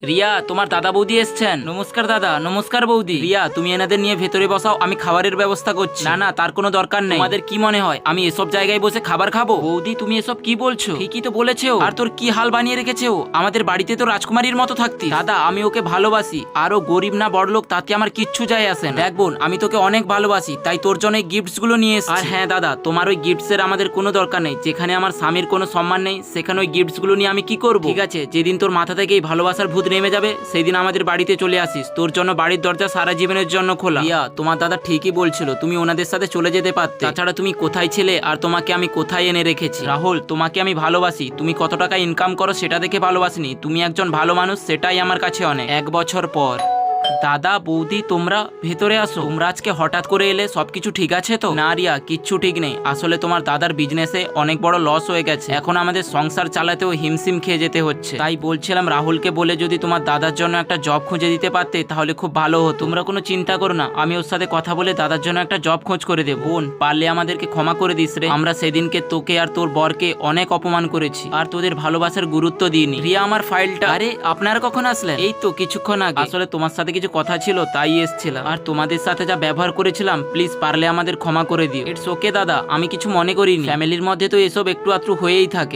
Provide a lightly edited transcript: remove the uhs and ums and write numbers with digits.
রিয়া, তোমার দাদা বৌদি এসছেন। নমস্কার দাদা। নমস্কার বৌদি। রিয়া, তুমি এনাদের নিয়ে ভেতরে বসাও, আমি খাবারের ব্যবস্থা করছি। না না, তার কোনো দরকার নেই। তোমাদের কি মনে হয় আমি এসব জায়গায় বসে খাবার খাবো? বৌদি, তুমি এসব কি বলছো? ঠিকই তো বলেছো। আর তোর কি হাল বানিয়ে রেখেছে ও? আমাদের বাড়িতে তো রাজকুমারীর মতো থাকতি। দাদা, আমি ওকে ভালোবাসি, আর ও গরিব না বড়লোক তাতে আমার কিচ্ছু যায় আসে না। দেখ বোন, আমি তোকে অনেক ভালোবাসি, তাই তোর জন্য এই গিফটস গুলো নিয়ে এসেছি। আর হ্যাঁ দাদা, তোমার ওই গিফটস এর আমাদের কোনো দরকার নেই। যেখানে আমার স্বামীর কোনো সম্মান নেই, সেখানে ওই গিফটস গুলো নিয়ে আমি কি করব? ঠিক আছে, যেদিন তোর মাথা থেকে এই ভালোবাসার ভূত নেমে যাবে সেই দিন আমাদের বাড়িতে চলে আসিস। তোর জন্য বাড়ির দরজা সারা জীবনের জন্য খোলা। রিয়া, তোমার দাদা ঠিকই বলছিল, তুমি ওনাদের সাথে চলে যেতে পারতে। তাছাড়া তুমি কোথায় ছিলে আর তোমাকে আমি কোথায় এনে রেখেছি? রাহুল, তোমাকে আমি ভালোবাসি। তুমি কত টাকা ইনকাম করো সেটা দেখে ভালোবাসিনি, তুমি একজন ভালো মানুষ, সেটাই আমার কাছে অনেক। 1 বছর পর। দাদা বৌদি, তোমরা ভেতরে আসো। তোমরা আজকে হঠাৎ করে এলে, সবকিছু ঠিক আছে তো? না রিয়া, কিচ্ছু ঠিক নেই। আসলে তোমার দাদার বিজনেসে অনেক বড় লস হয়ে গেছে, এখন আমাদের সংসার চালাতেও হিমশিম খেয়ে যেতে হচ্ছে। তাই বলছিলাম রাহুলকে বলে যদি তোমার দাদার জন্য একটা জব খুঁজে দিতে পারতে তাহলে খুব ভালো হতো। তোমরা কোনো চিন্তা করো না, আমি ওর সাথে কথা বলে দাদার জন্য একটা জব খোঁজ করে দেবো। বোন, পারলে আমাদেরকে ক্ষমা করে দিস রে। আমরা সেদিনকে তোকে আর তোর বরকে অনেক অপমান করেছি, আর তোদের ভালোবাসার গুরুত্ব দিইনি। রিয়া, আমার ফাইলটা। আরে, আপনারা কখন আসলেন? এই তো কিছুক্ষণ আগে। আসলে তোমার সাথে কিছু কথা ছিল তাই এসেছিলাম, আর তোমাদের সাথে যা ব্যবহার করেছিলাম প্লিজ পারলে আমাদের ক্ষমা করে দিও। ইটস ওকে দাদা, আমি কিছু মনে করিনি। ফ্যামিলির মধ্যে তো এসব একটু আধটু হয়েই থাকে।